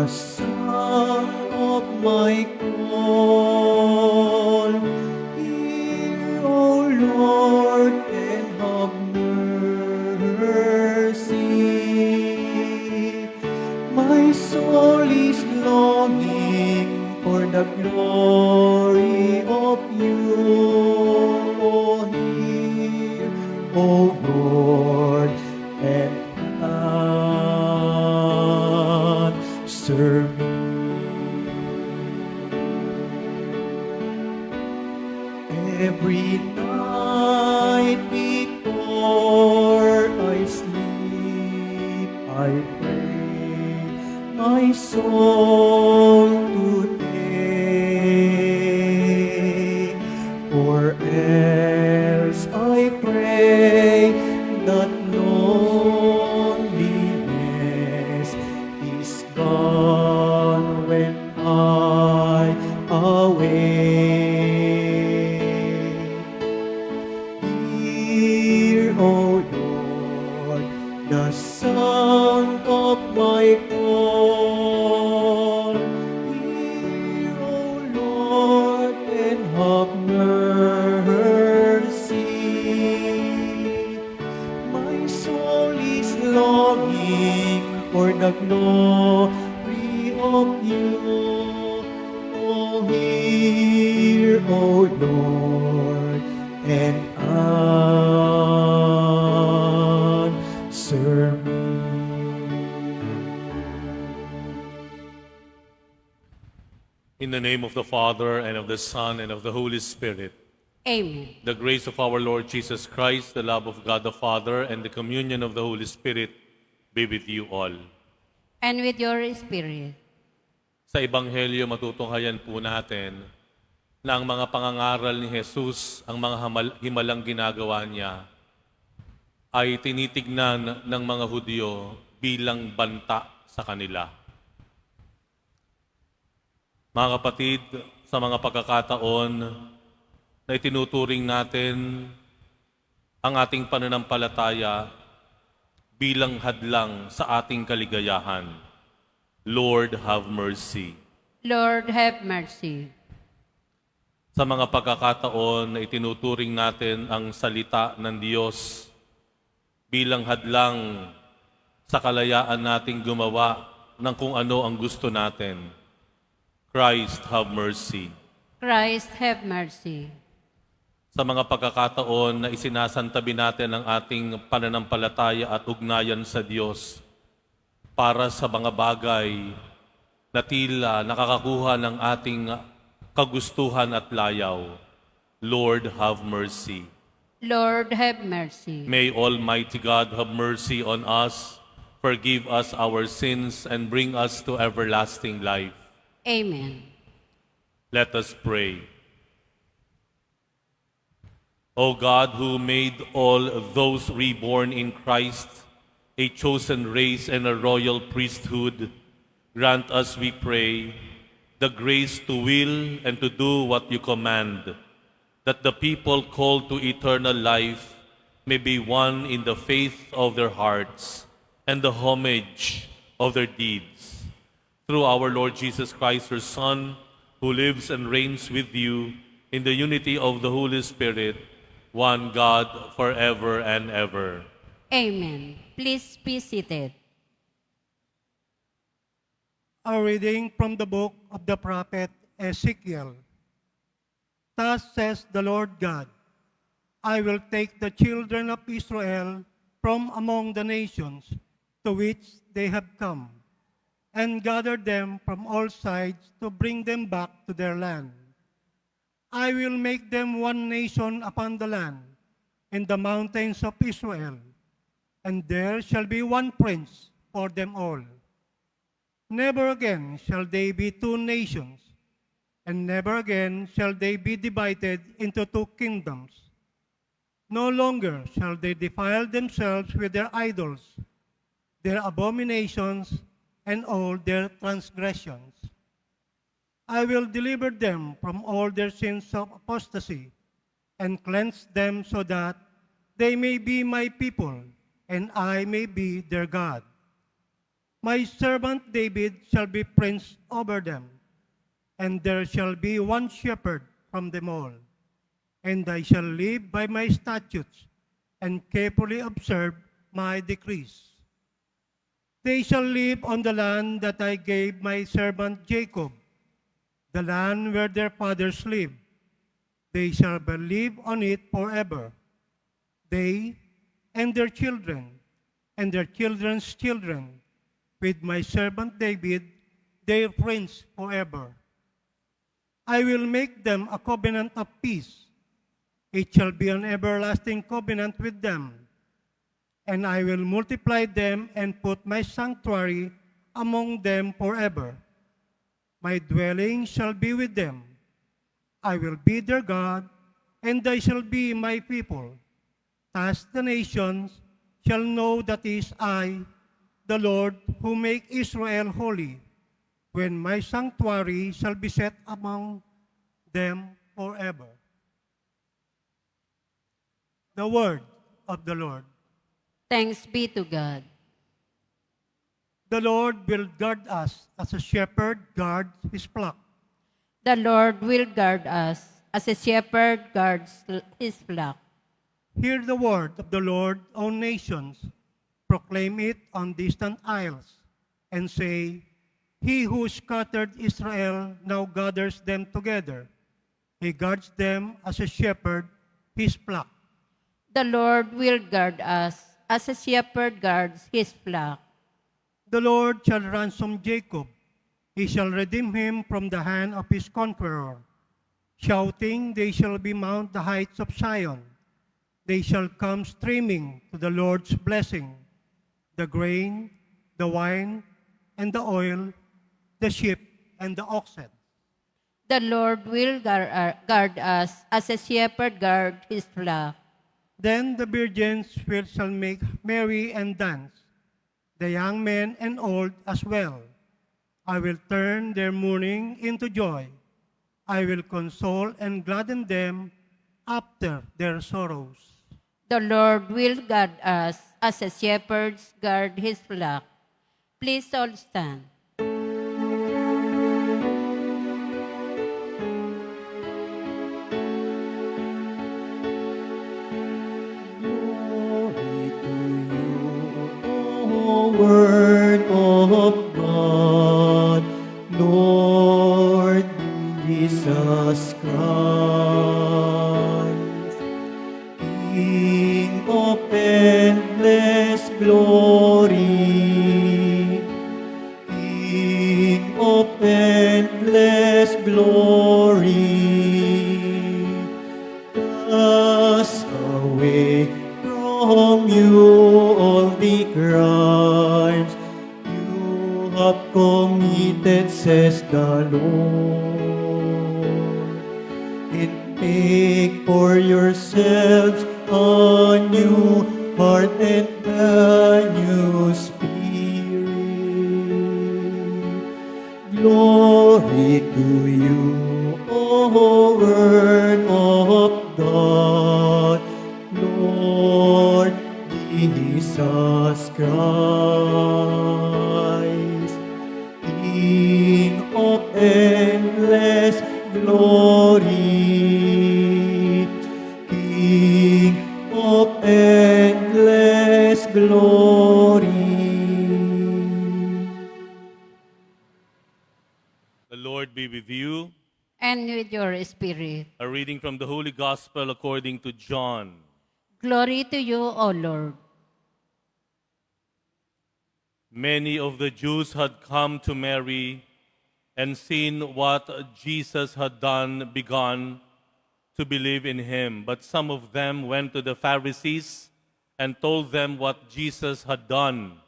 the sound of my call. Hear, O Lord, and have mercy. My soul is longing for the glory of you. Oh, hear, O Lord, and answer me. Every night before I sleep, I pray my soul today, or else I pray that loneliness is gone when I awake. Hear, O Lord, the sound of my call. Hear, O Lord, and have mercy. My soul is longing for the glory of you. Oh, hear, O Lord, and answer me. In the name of the Father, and of the Son, and of the Holy Spirit. Amen. The grace of our Lord Jesus Christ, the love of God the Father, and the communion of the Holy Spirit be with you all. And with your spirit. Sa Ebanghelyo, matutunghayan po natin na ang mga pangangaral ni Jesus, ang mga himalang ginagawa niya, ay tinitignan ng mga Hudyo bilang banta sa kanila. Mga kapatid, sa mga pagkakataon na itinuturing natin ang ating pananampalataya bilang hadlang sa ating kaligayahan, Lord, have mercy. Lord, have mercy. Sa mga pagkakataon na itinuturing natin ang salita ng Diyos bilang hadlang sa kalayaan nating gumawa ng kung ano ang gusto natin, Christ, have mercy. Christ, have mercy. Sa mga pagkakataon na isinasantabi natin ang ating pananampalataya at ugnayan sa Diyos para sa mga bagay na tila nakakakuha ng ating kagustuhan at layaw, Lord, have mercy. Lord, have mercy. May Almighty God have mercy on us, forgive us our sins, and bring us to everlasting life. Amen. Let us pray. O God, who made all those reborn in Christ a chosen race and a royal priesthood, grant us, we pray, the grace to will and to do what you command, that the people called to eternal life may be one in the faith of their hearts and the homage of their deeds. Through our Lord Jesus Christ, your Son, who lives and reigns with you in the unity of the Holy Spirit, one God, forever and ever. Amen. Please be seated. A reading from the book of the prophet Ezekiel. Thus says the Lord God, I will take the children of Israel from among the nations to which they have come, and gather them from all sides to bring them back to their land. I will make them one nation upon the land, in the mountains of Israel, and there shall be one prince for them all. Never again shall they be two nations, and never again shall they be divided into two kingdoms. No longer shall they defile themselves with their idols, their abominations, and all their transgressions. I will deliver them from all their sins of apostasy, and cleanse them so that they may be my people, and I may be their God. My servant David shall be prince over them, and there shall be one shepherd from them all. And I shall live by my statutes, and carefully observe my decrees. They shall live on the land that I gave my servant Jacob, the land where their fathers lived. They shall live on it forever. They and their children, and their children's children, with my servant David, their prince forever. I will make them a covenant of peace. It shall be an everlasting covenant with them. And I will multiply them and put my sanctuary among them forever. My dwelling shall be with them. I will be their God, and they shall be my people. Thus the nations shall know that it is I, the Lord, who make Israel holy, when my sanctuary shall be set among them forever. The word of the Lord. Thanks be to God. The Lord will guard us as a shepherd guards his flock. The Lord will guard us as a shepherd guards his flock. Hear the word of the Lord, O nations. Proclaim it on distant isles, and say, He who scattered Israel now gathers them together. He guards them as a shepherd his flock. The Lord will guard us as a shepherd guards his flock. The Lord shall ransom Jacob. He shall redeem him from the hand of his conqueror. Shouting, they shall mount the heights of Zion. They shall come streaming to the Lord's blessing, the grain, the wine, and the oil, the sheep, and the oxen. The Lord will guard us as a shepherd guards his flock. Then the virgins shall make merry and dance, the young men and old as well. I will turn their mourning into joy. I will console and gladden them after their sorrows. The Lord will guard us as a shepherd guards his flock. Please all stand. Glory to you, O Word of God, Lord Jesus Christ, King of endless glory, King of endless glory. Cast away from you all the crimes you have committed, says the Lord, and make for yourselves a new heart and a new spirit. Glory to you, O Word of God, Lord Jesus Christ, King of endless glory, King of endless glory. The Lord be with you. And with your spirit. A reading from the Holy Gospel according to John. Glory to you, O Lord. Many of the Jews had come to Mary and seen what Jesus had done, begun to believe in him. But some of them went to the Pharisees and told them what Jesus had done.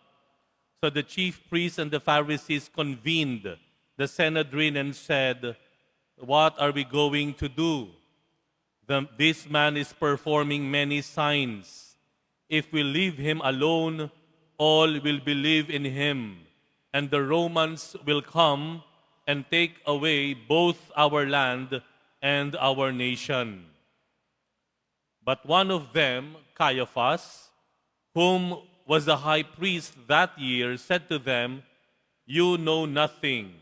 So the chief priests and the Pharisees convened the Sanhedrin and said, "What are we going to do? This man is performing many signs. If we leave him alone, all will believe in him, and the Romans will come and take away both our land and our nation." But one of them, Caiaphas, whom was the high priest that year, said to them, You know nothing,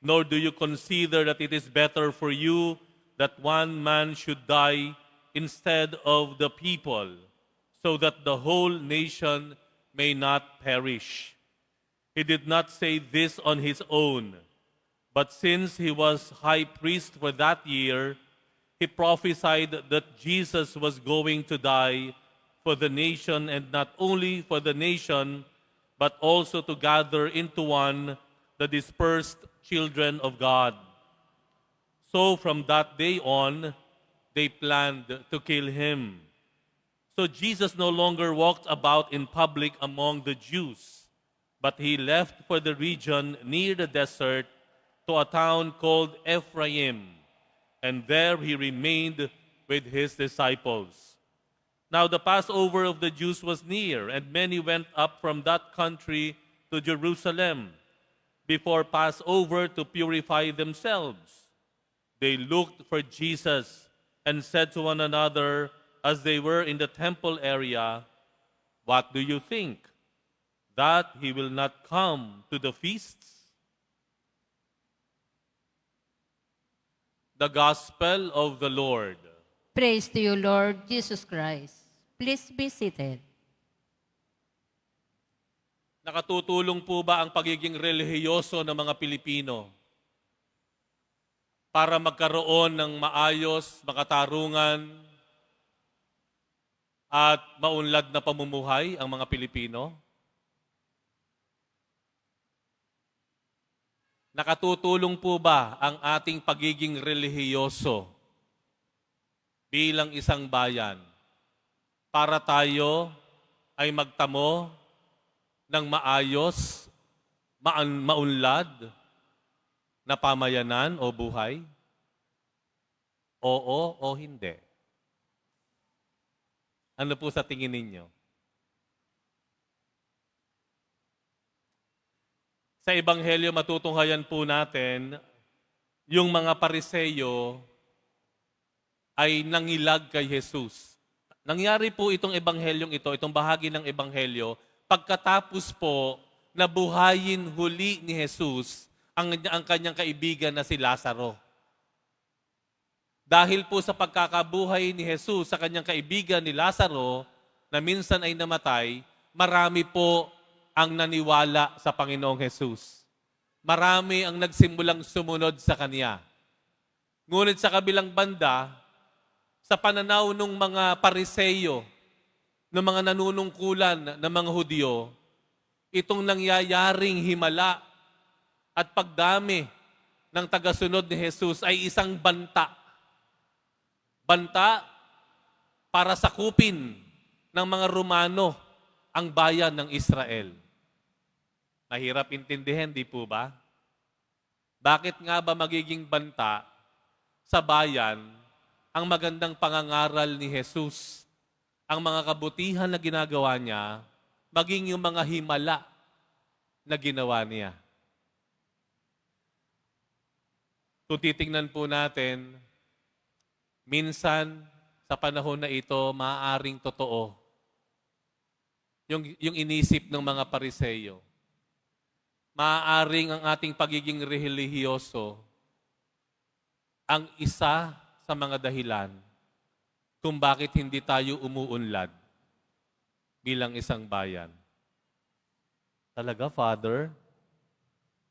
nor do you consider that it is better for you that one man should die instead of the people, so that the whole nation may not perish. He did not say this on his own, but since he was high priest for that year, he prophesied that Jesus was going to die for the nation, and not only for the nation, but also to gather into one the dispersed children of God. So from that day on, they planned to kill him. So Jesus no longer walked about in public among the Jews, but he left for the region near the desert to a town called Ephraim, and there he remained with his disciples. Now the Passover of the Jews was near, and many went up from that country to Jerusalem before Passover to purify themselves. They looked for Jesus and said to one another as they were in the temple area, "What do you think? That he will not come to the feasts?" The Gospel of the Lord. Praise to you, Lord Jesus Christ. Please be seated. Nakatutulong po ba ang pagiging relihiyoso ng mga Pilipino para magkaroon ng maayos, makatarungan, at maunlad na pamumuhay ang mga Pilipino? Nakatutulong po ba ang ating pagiging relihiyoso bilang isang bayan para tayo ay magtamo ng maayos, maunlad na pamayanan o buhay? Oo o hindi? Ano po sa tingin ninyo? Sa Ebanghelyo, matutunghayan po natin, yung mga Pariseyo ay nangilag kay Jesus. Nangyari po itong Ebanghelyong ito, itong bahagi ng Ebanghelyo, pagkatapos po na buhayin huli ni Jesus ang kanyang kaibigan na si Lazaro. Dahil po sa pagkakabuhay ni Jesus sa kanyang kaibigan ni Lazaro, na minsan ay namatay, marami po ang naniwala sa Panginoong Jesus. Marami ang nagsimulang sumunod sa Kanya. Ngunit sa kabilang banda, sa pananaw ng mga Pariseyo, ng mga nanunungkulan ng mga Hudyo, itong nangyayaring himala at pagdami ng tagasunod ni Jesus ay isang banta. Banta para sakupin ng mga Romano ang bayan ng Israel. Mahirap intindihin, di po ba? Bakit nga ba magiging banta sa bayan ang magandang pangangaral ni Jesus, ang mga kabutihan na ginagawa niya, maging yung mga himala na ginawa niya? Kung titingnan po natin, minsan sa panahon na ito, maaaring totoo yung inisip ng mga Pariseyo. Maaaring ang ating pagiging relihiyoso ang isa sa mga dahilan kung bakit hindi tayo umuunlad bilang isang bayan. Talaga, Father?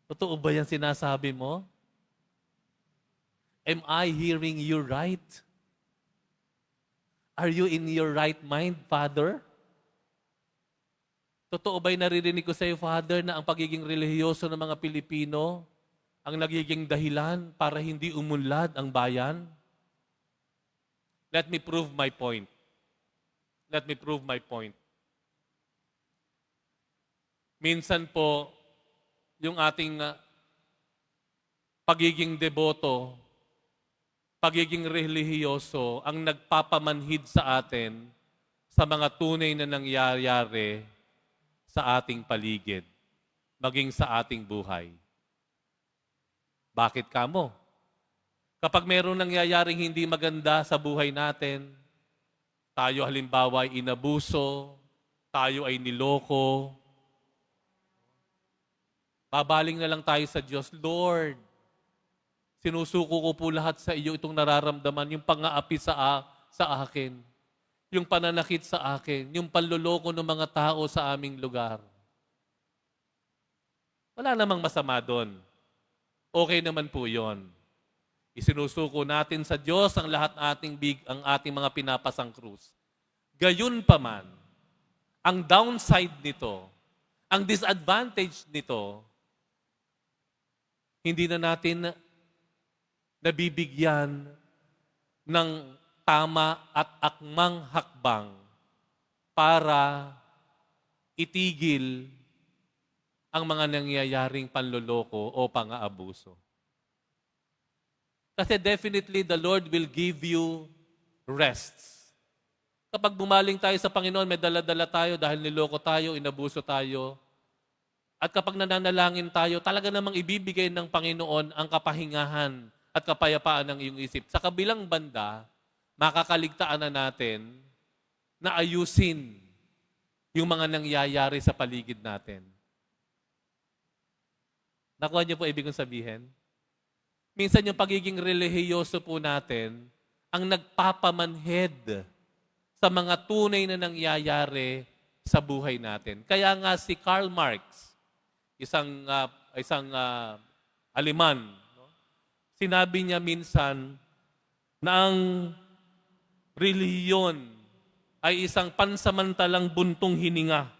Totoo ba yan sinasabi mo? Am I hearing you right? Are you in your right mind, Father? Totoo ba'y naririnig ko sa iyo, Father, na ang pagiging relihiyoso ng mga Pilipino ang nagiging dahilan para hindi umunlad ang bayan? Let me prove my point. Let me prove my point. Minsan po, yung ating pagiging deboto, pagiging relihiyoso, ang nagpapamanhid sa atin sa mga tunay na nangyayari sa ating paligid, maging sa ating buhay. Bakit kamo? Kapag mayroong nangyayaring hindi maganda sa buhay natin, tayo halimbawa ay inabuso, tayo ay niloko, babaling na lang tayo sa Diyos. Lord, sinusuko ko po lahat sa iyo itong nararamdaman, yung pang-aapi sa akin, yung pananakit sa akin, yung panloloko ng mga tao sa aming lugar. Wala namang masama doon. Okay naman po yon. Isinusuko natin sa Diyos ang ang ating mga pinapasang krus. Gayun pa man, ang downside nito, ang disadvantage nito, hindi na natin nabibigyan ng tama at akmang hakbang para itigil ang mga nangyayaring panloloko o pang-aabuso. Kasi definitely the Lord will give you rests. Kapag bumaling tayo sa Panginoon, may dala-dala tayo dahil niloko tayo, inabuso tayo. At kapag nananalangin tayo, talaga namang ibibigay ng Panginoon ang kapahingahan at kapayapaan ng iyong isip. Sa kabilang banda, makakaligtaan na natin na ayusin yung mga nangyayari sa paligid natin. Nakuha niyo po ibig kong sabihin? Minsan yung pagiging relihiyoso po natin ang nagpapamanhid sa mga tunay na nangyayari sa buhay natin. Kaya nga si Karl Marx, isang Aleman, no? Sinabi niya minsan na ang relihiyon ay isang pansamantalang buntong hininga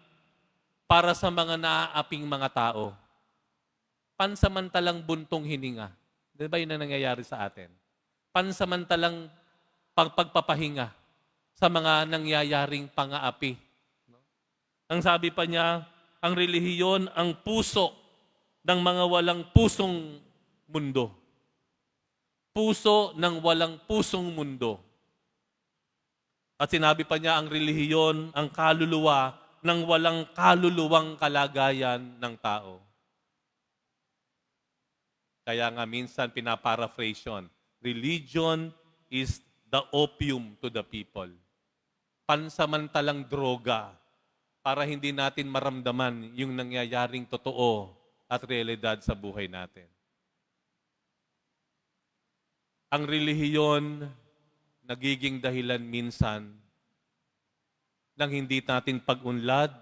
para sa mga naaaping mga tao. Pansamantalang buntong hininga. Di ba yun ang nangyayari sa atin? Pansamantalang pagpapahinga sa mga nangyayaring pang-aapi. No? Ang sabi pa niya, ang relihiyon ang puso ng mga walang pusong mundo. Puso ng walang pusong mundo. At sinabi pa niya, ang relihiyon ang kaluluwa ng walang kaluluwang kalagayan ng tao. Kaya nga minsan pinaparaphrase yun, religion is the opium to the people. Pansamantalang droga para hindi natin maramdaman yung nangyayaring totoo at realidad sa buhay natin. Ang relihiyon nagiging dahilan minsan ng hindi natin pag-unlad,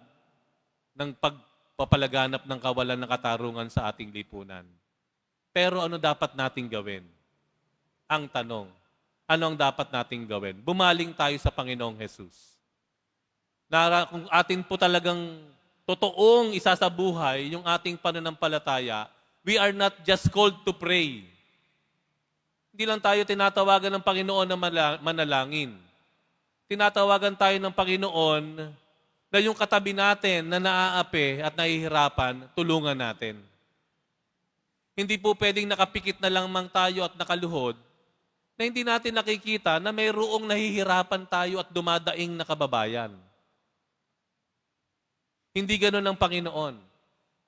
ng pagpapalaganap ng kawalan ng katarungan sa ating lipunan. Pero ano dapat nating gawin? Ang tanong, ano ang dapat nating gawin? Bumaling tayo sa Panginoong Jesus. Kung atin po talagang totoong isasabuhay yung ating pananampalataya, we are not just called to pray. Hindi lang tayo tinatawagan ng Panginoon na manalangin. Tinatawagan tayo ng Panginoon na yung katabi natin na naaapi at nahihirapan, tulungan natin. Hindi po pwedeng nakapikit na lang mang tayo at nakaluhod na hindi natin nakikita na mayroong nahihirapan tayo at dumadaing na kababayan. Hindi ganoon ang Panginoon.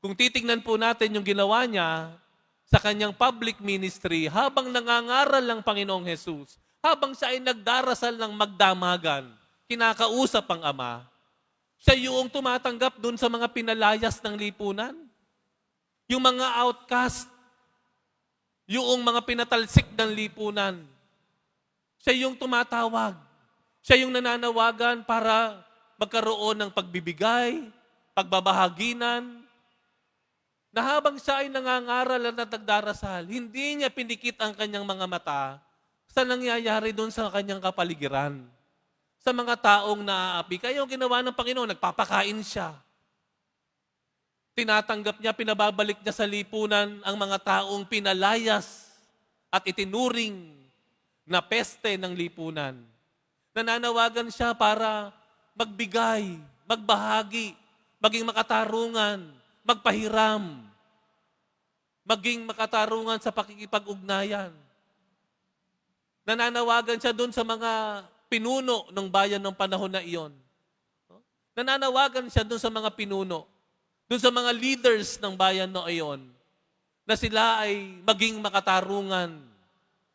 Kung titingnan po natin yung ginawa niya sa kanyang public ministry habang nangangaral ng Panginoong Jesus, habang siya ay nagdarasal ng magdamagan, kinakausap ang Ama, siya yung tumatanggap dun sa mga pinalayas ng lipunan. Yung mga outcast, yung mga pinatalsik ng lipunan, siya yung tumatawag. Siya yung nananawagan para magkaroon ng pagbibigay, pagbabahaginan, na habang siya ay nangangaral at nagdarasal, hindi niya pinikit ang kanyang mga mata sa nangyayari doon sa kanyang kapaligiran. Sa mga taong naaapi. Kaya yung ginawa ng Panginoon, nagpapakain siya. Tinatanggap niya, pinababalik niya sa lipunan ang mga taong pinalayas at itinuring na peste ng lipunan. Nananawagan siya para magbigay, magbahagi, maging makatarungan, magpahiram, maging makatarungan sa pakikipag-ugnayan. Nananawagan siya doon sa mga pinuno ng bayan ng panahon na iyon. Nananawagan siya doon sa mga pinuno, doon sa mga leaders ng bayan na iyon, na sila ay maging makatarungan,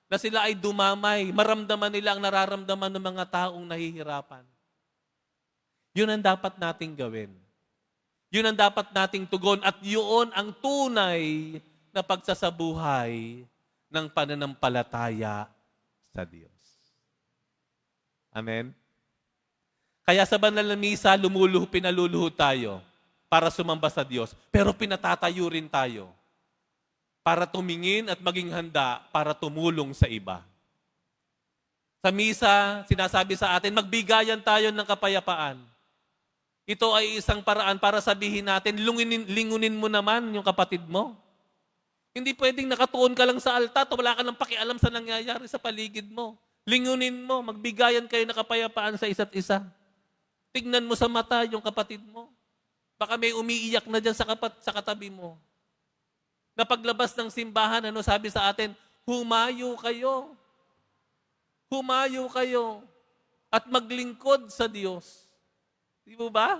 na sila ay dumamay, maramdaman nila ang nararamdaman ng mga taong nahihirapan. Yun ang dapat nating gawin. Yun ang dapat nating tugon at yun ang tunay na pagsasabuhay ng pananampalataya sa Diyos. Amen? Kaya sa banal na misa, pinaluluho tayo para sumamba sa Diyos. Pero pinatatayo rin tayo para tumingin at maging handa para tumulong sa iba. Sa misa, sinasabi sa atin, magbigayan tayo ng kapayapaan. Ito ay isang paraan para sabihin natin, lingunin mo naman yung kapatid mo. Hindi pwedeng nakatuon ka lang sa altar at wala ka nang pakialam sa nangyayari sa paligid mo. Lingunin mo, magbigayan kayo ng kapayapaan sa isa't isa. Tignan mo sa mata yung kapatid mo. Baka may umiiyak na dyan sa katabi mo. Na paglabas ng simbahan, ano sabi sa atin? Humayo kayo. Humayo kayo. At maglingkod sa Diyos. Di mo ba?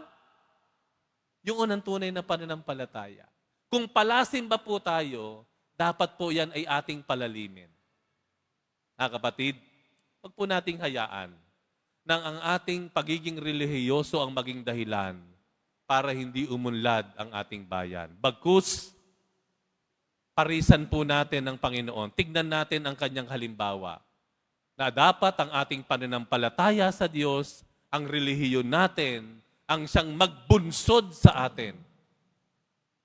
Yung unang tunay na pananampalataya. Kung palasimba po tayo, dapat po yan ay ating palalimin. Kapatid, huwag po nating hayaan nang ang ating pagiging relihiyoso ang maging dahilan para hindi umunlad ang ating bayan. Bagkus, parisan po natin ng Panginoon. Tignan natin ang kanyang halimbawa na dapat ang ating pananampalataya sa Diyos, ang relihiyon natin, ang siyang magbunsod sa atin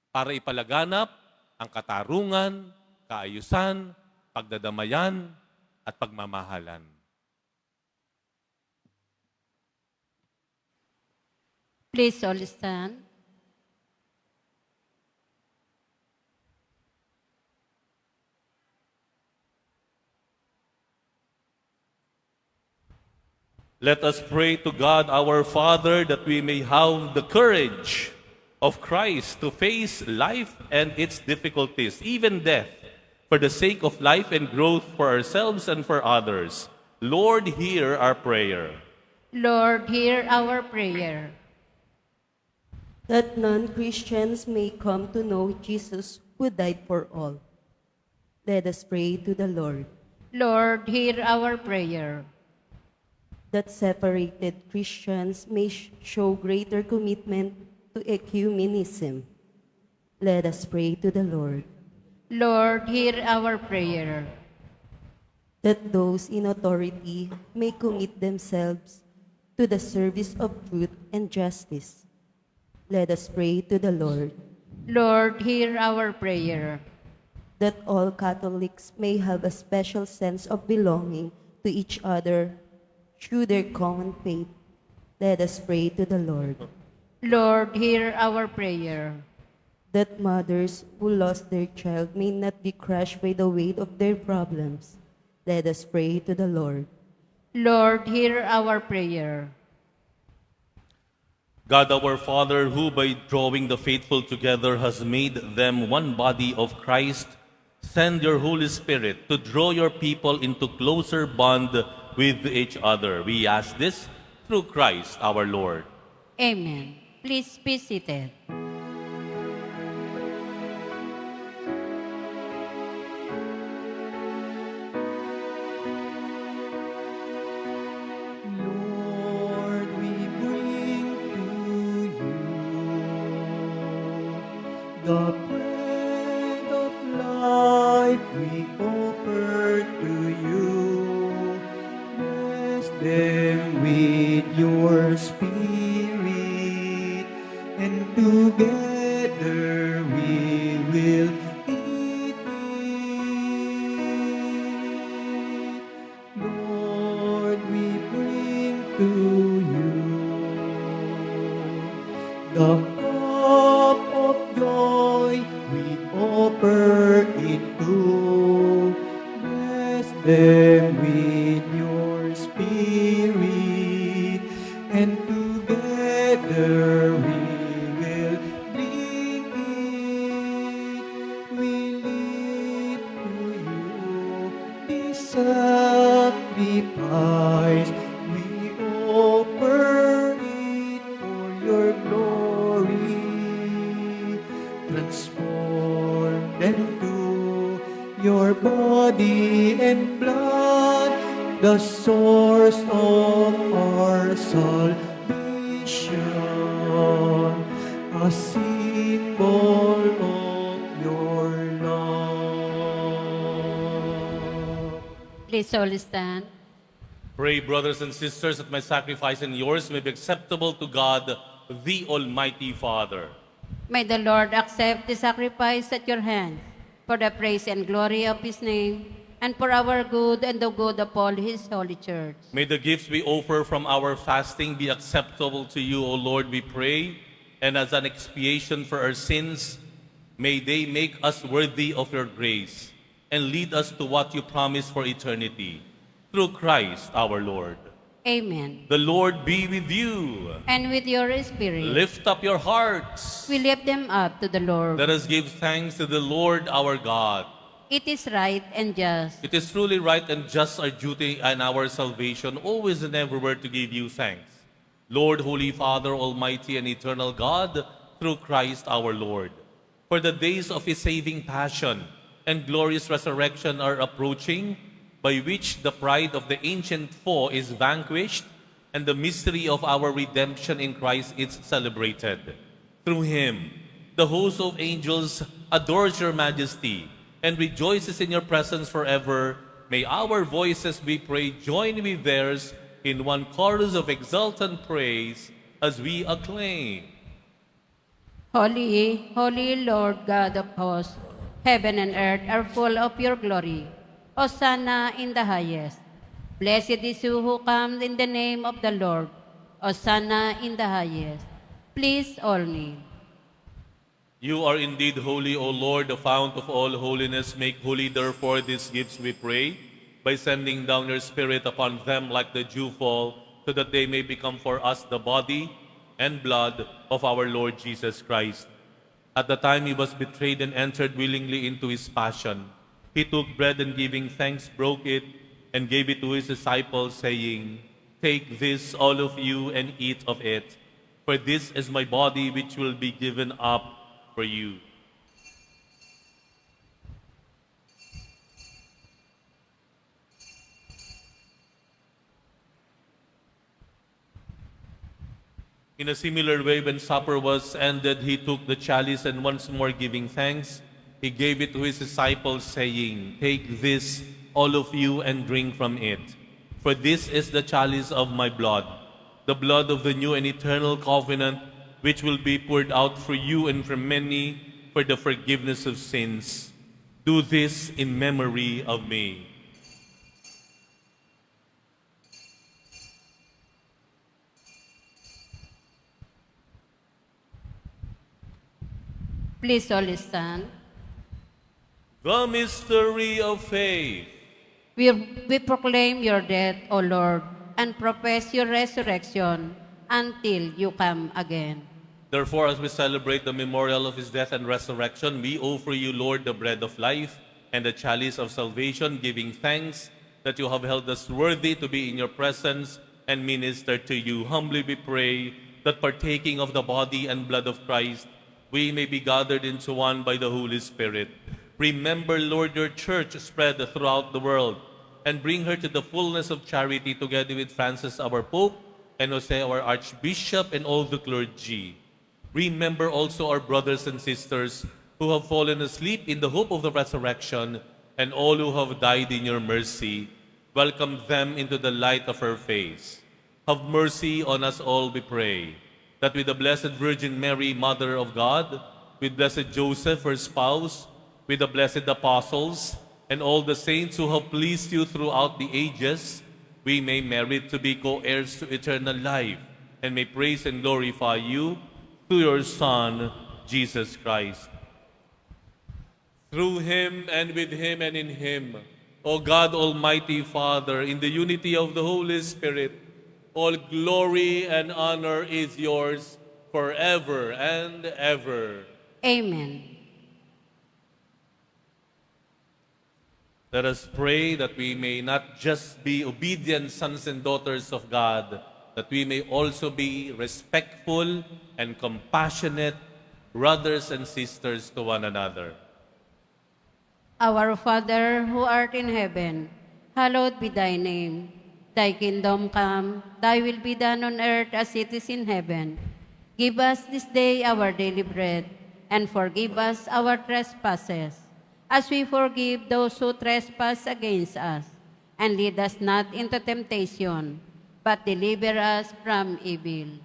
para ipalaganap ang katarungan, kaayusan, pagdadamayan, at pagmamahalan. Please all stand. Let us pray to God our Father that we may have the courage of Christ to face life and its difficulties, even death, for the sake of life and growth for ourselves and for others. Lord, hear our prayer. Lord, hear our prayer. That non-Christians may come to know Jesus who died for all. Let us pray to the Lord. Lord, hear our prayer. That separated Christians may show greater commitment to ecumenism. Let us pray to the Lord. Lord, hear our prayer. That those in authority may commit themselves to the service of truth and justice. Let us pray to the Lord. Lord, hear our prayer. That all Catholics may have a special sense of belonging to each other through their common faith. Let us pray to the Lord. Lord, hear our prayer. That mothers who lost their child may not be crushed by the weight of their problems. Let us pray to the Lord. Lord, hear our prayer. God our Father, who by drawing the faithful together has made them one body of Christ, send your Holy Spirit to draw your people into closer bond with each other. We ask this through Christ our Lord. Amen. Please be seated. Lord, we bring to you the bread of life we offer to you. Bless them with your spirit, and together we will eat it. Lord, we bring to you the cup of joy, we offer it to. Bless them with your spirit, and together we will drink it. We lift to you this sacrifice. We offer it for your glory. Transformed into your body and blood, the source of our salvation. a symbol of your love. Please all stand. Pray, brothers and sisters, that my sacrifice and yours may be acceptable to God, the Almighty Father. May the Lord accept the sacrifice at your hands for the praise and glory of his name and for our good and the good of all his holy church. May the gifts we offer from our fasting be acceptable to you, O Lord, we pray, and as an expiation for our sins, may they make us worthy of your grace and lead us to what you promise for eternity. Through Christ our Lord. Amen. The Lord be with you. And with your spirit, Lift up your hearts. we lift them up to the Lord. Let us give thanks to the Lord our God. It is right and just. It is truly right and just our duty and our salvation, always and everywhere to give you thanks. Lord, Holy Father, Almighty and Eternal God, through Christ our Lord. For the days of his saving passion and glorious resurrection are approaching, by which the pride of the ancient foe is vanquished, and the mystery of our redemption in Christ is celebrated. Through him, the host of angels adores your majesty and rejoices in your presence forever. May our voices, we pray, join with theirs in one chorus of exultant praise as we acclaim. Holy, holy Lord God of hosts, heaven and earth are full of your glory. Hosanna in the highest. Blessed is you who comes in the name of the Lord. Hosanna in the highest. Please all kneel. You are indeed holy, O Lord, the fount of all holiness. Make holy, therefore, these gifts, we pray, by sending down your Spirit upon them like the dewfall, so that they may become for us the body and blood of our Lord Jesus Christ. At the time he was betrayed and entered willingly into his passion, he took bread and giving thanks, broke it, and gave it to his disciples, saying, Take this, all of you, and eat of it, for this is my body which will be given up for you. In a similar way, when supper was ended, he took the chalice and once more giving thanks, he gave it to his disciples, saying, Take this, all of you, and drink from it. For this is the chalice of my blood, the blood of the new and eternal covenant, which will be poured out for you and for many for the forgiveness of sins. Do this in memory of me. Please all stand. The mystery of faith. We proclaim your death, O Lord, and profess your resurrection until you come again. Therefore, as we celebrate the memorial of his death and resurrection, we offer you, Lord, the bread of life and the chalice of salvation, giving thanks that you have held us worthy to be in your presence and minister to you. Humbly we pray that partaking of the body and blood of Christ, we may be gathered into one by the Holy Spirit. Remember, Lord, your church spread throughout the world, and bring her to the fullness of charity, together with Francis, our Pope, and Jose, our Archbishop, and all the clergy. Remember also our brothers and sisters who have fallen asleep in the hope of the resurrection, and all who have died in your mercy. Welcome them into the light of her face. Have mercy on us all, we pray, that with the Blessed Virgin Mary, Mother of God, with Blessed Joseph, her spouse, with the blessed apostles, and all the saints who have pleased you throughout the ages, we may merit to be co-heirs to eternal life, and may praise and glorify you through your Son, Jesus Christ. Through him, and with him, and in him, O God, Almighty Father, in the unity of the Holy Spirit, all glory and honor is yours forever and ever. Amen. Let us pray that we may not just be obedient sons and daughters of God, that we may also be respectful and compassionate brothers and sisters to one another. Our Father, who art in heaven, hallowed be thy name. Thy kingdom come, thy will be done on earth as it is in heaven. Give us this day our daily bread, and forgive us our trespasses, as we forgive those who trespass against us. And lead us not into temptation, but deliver us from evil.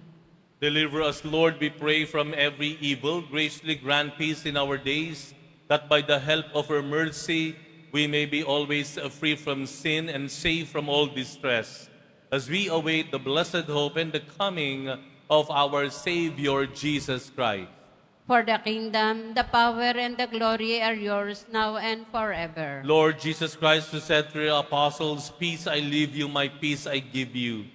Deliver us, Lord, we pray, from every evil. Graciously grant peace in our days, that by the help of your mercy we may be always free from sin and safe from all distress, as we await the blessed hope and the coming of our Savior Jesus Christ. For the kingdom, the power, and the glory are yours now and forever. Lord Jesus Christ, who said to your apostles, "Peace I leave you, my peace I give you,"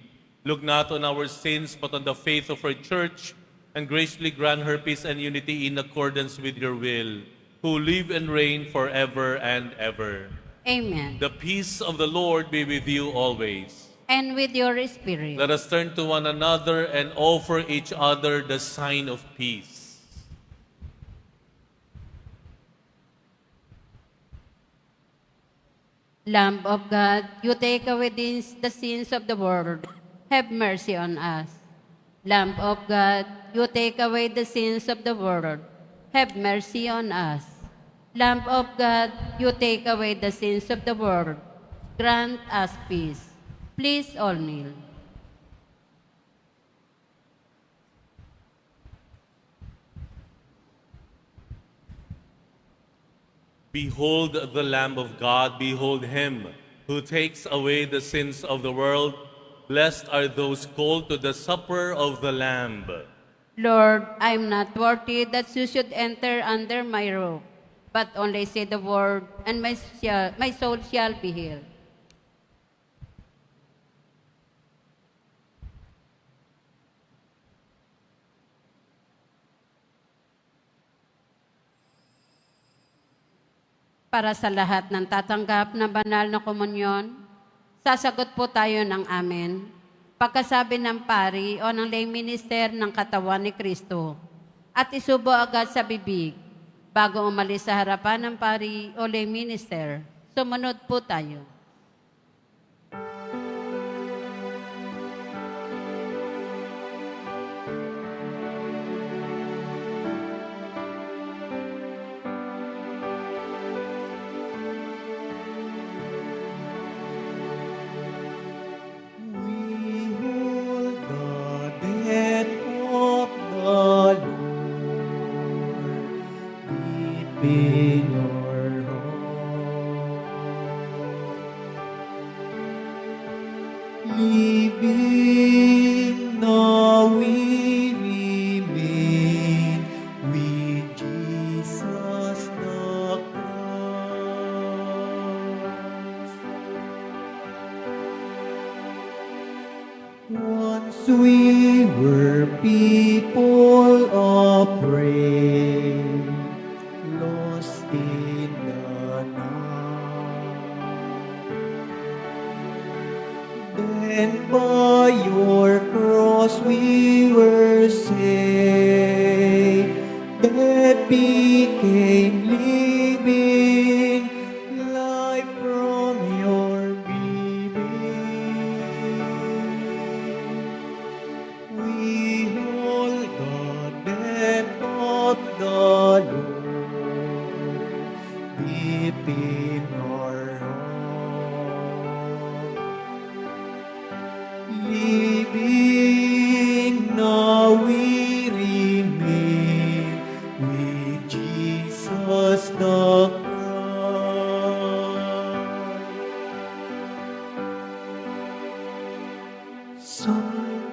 look not on our sins, but on the faith of our church, and graciously grant her peace and unity in accordance with your will, who live and reign forever and ever. Amen. The peace of the Lord be with you always. And with your spirit. Let us turn to one another and offer each other the sign of peace. Lamb of God, you take away the sins of the world. Have mercy on us. Lamb of God, you take away the sins of the world. Have mercy on us. Lamb of God, you take away the sins of the world. Grant us peace. Please all kneel. Behold the Lamb of God, behold him who takes away the sins of the world. Blessed are those called to the supper of the Lamb. Lord, I am not worthy that you should enter under my roof, but only say the word, and my soul shall be healed. Para sa lahat ng tatanggap ng banal na komunyon, sasagot po tayo ng amen. Pagkasabi ng pari o ng lay minister ng katawan ni Kristo, at isubo agad sa bibig bago umalis sa harapan ng pari o lay minister. Sumunod po tayo. We hold the death of the Lord deep in our heart. Living now we remain with Jesus the Christ. Once we were people of prey, lost in the night. Then by your cross we were saved. Death became living, life from your giving. We hold the death of the Lord deep in our heart. Living now we remain with Jesus the Christ.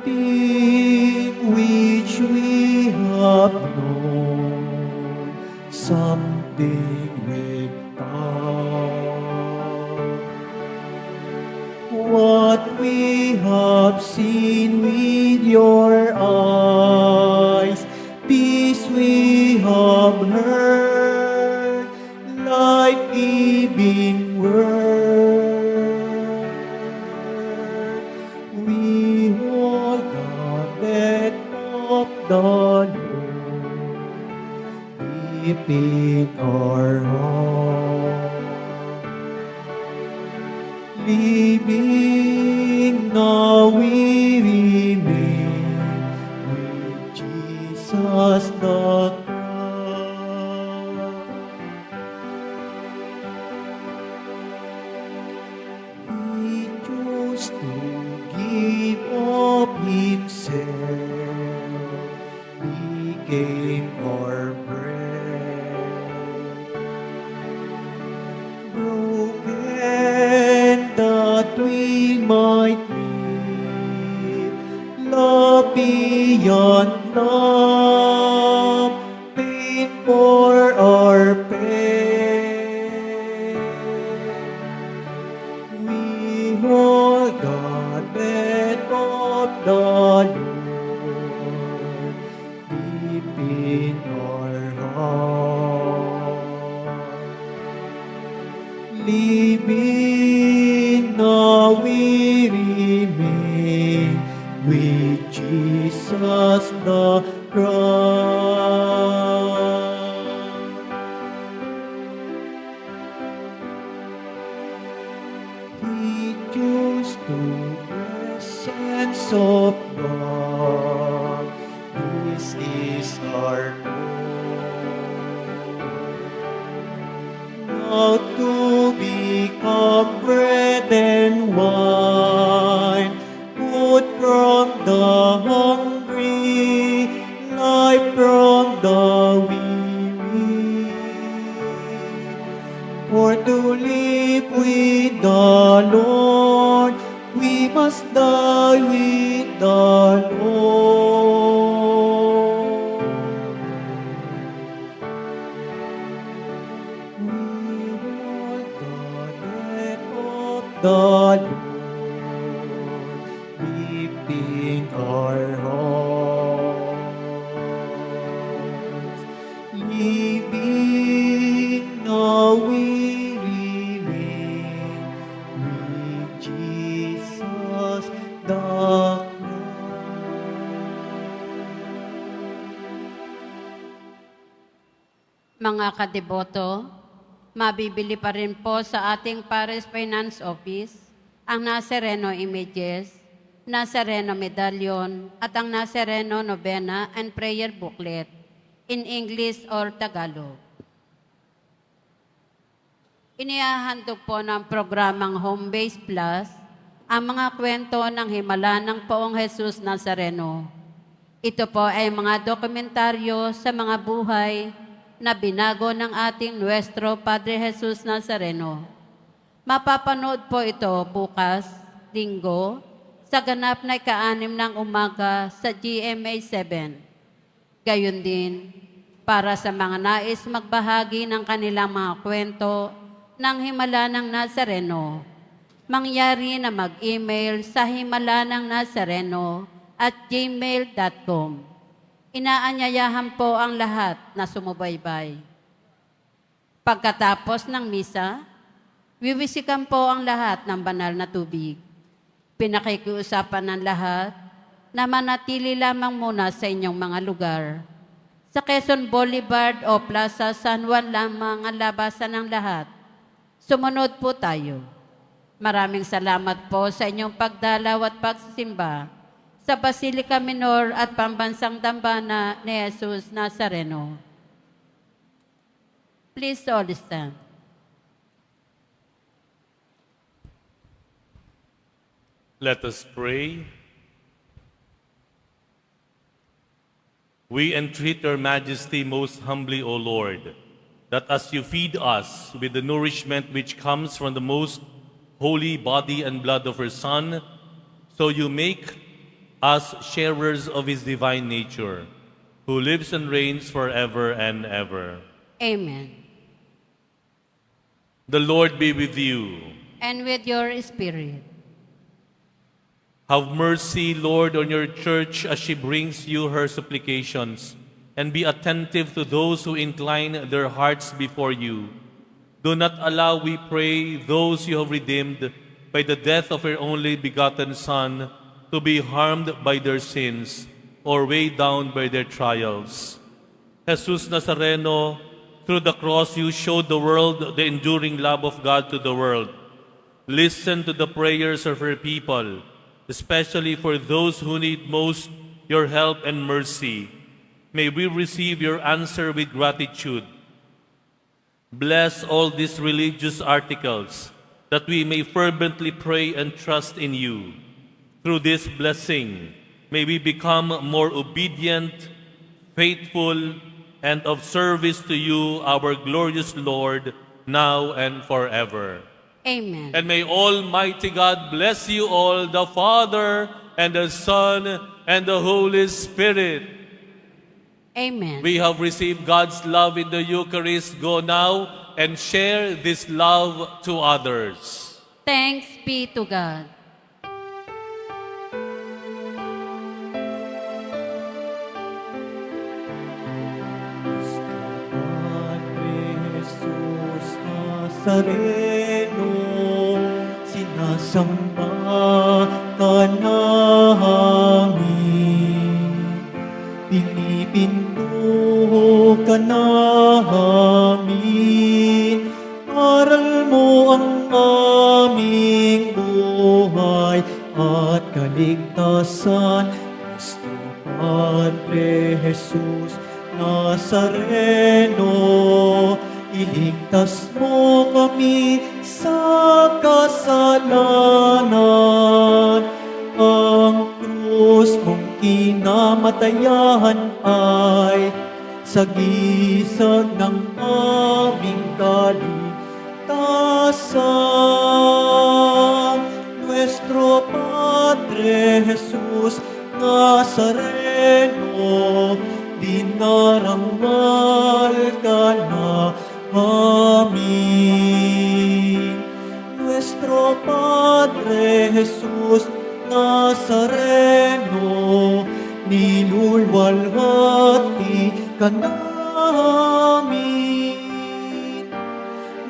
Something which we have known, something without. What we have seen with your eyes, this we have heard, life-giving word. We hold the death of the Lord deep in our heart. Living now we remain with Jesus. Jesus the crown. He chose to give up himself, became our bread, broken that we might live, love beyond love, pain for our pain. We hold the bed of the Lord deep in our heart. Living now we remain with Jesus the crown. He chose to presence of God. This is our goal. Now to become bread and wine, food from the hungry, life from the weary. For to live with the Lord, we must die with the Lord. We hold the death of the Lord deep in our hearts. Living now we remain with Jesus the crown. Mga kadeboto, mabibili pa rin po sa ating Paris Finance Office ang Nazareno Images, Nazareno Medallion, at ang Nazareno Novena and Prayer Booklet in English or Tagalog. Inihahandog po ng programang Home Base Plus ang mga kwento ng himala ng Poong Jesus Nazareno. Ito po ay mga dokumentaryo sa mga buhay na binago ng ating Nuestro Padre Jesus Nazareno. Mapapanood po ito bukas, Linggo, sa ganap na ika-6 ng umaga sa GMA 7. Gayon din, para sa mga nais magbahagi ng kanilang mga kwento ng himala ng Nazareno, mangyari na mag-email sa himala-ng-nazareno@gmail.com. Inaanyayahan po ang lahat na sumubaybay. Pagkatapos ng misa, wiwisikan po ang lahat ng banal na tubig. Pinakikiusapan ng lahat na manatili lamang muna sa inyong mga lugar. Sa Quezon Boulevard o Plaza San Juan lamang ang labasan ng lahat. Sumunod po tayo. Maraming salamat po sa inyong pagdalaw at pagsisimba sa Basilica Minor at Pambansang Dambana ni Jesus Nazareno. Please all stand. Let us pray. We entreat your majesty most humbly, O Lord, that as you feed us with the nourishment which comes from the most holy body and blood of your Son, so you make us sharers of his divine nature, who lives and reigns forever and ever. Amen. The Lord be with you. And with your spirit. Have mercy, Lord, on your church as she brings you her supplications, and be attentive to those who incline their hearts before you. Do not allow, we pray, those you have redeemed by the death of your only begotten Son to be harmed by their sins or weighed down by their trials. Jesus Nazareno, through the cross you showed the world the enduring love of God to the world. Listen to the prayers of your people, especially for those who need most your help and mercy. May we receive your answer with gratitude. Bless all these religious articles, that we may fervently pray and trust in you. Through this blessing, may we become more obedient, faithful, and of service to you, our glorious Lord, now and forever. Amen. And may Almighty God bless you all, the Father, and the Son, and the Holy Spirit. Amen. We have received God's love in the Eucharist. Go now and share this love to others. Thanks be to God. Padre Jesus Nazareno, sinasamba ka namin, pinipinto ka namin, aral mo ang aming buhay at kaligtasan. Cristo Padre Jesus Nazareno, iligtas mo kami sa kasalanan. Ang krus mong kinamatayan ay sagisag ng aming kaligtasan. Nuestro Padre Jesus Nazareno, dinarangal ka namin. Nuestro Padre Jesus Nazareno, nilulwalhati ka namin.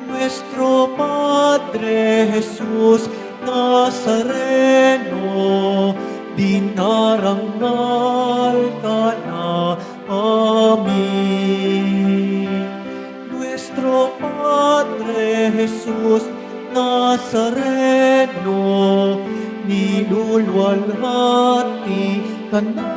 Nuestro Padre Jesus Nazareno, dinarangal ka namin. Nuestro Padre Jesus Nazareno, nilulwalhati ka namin.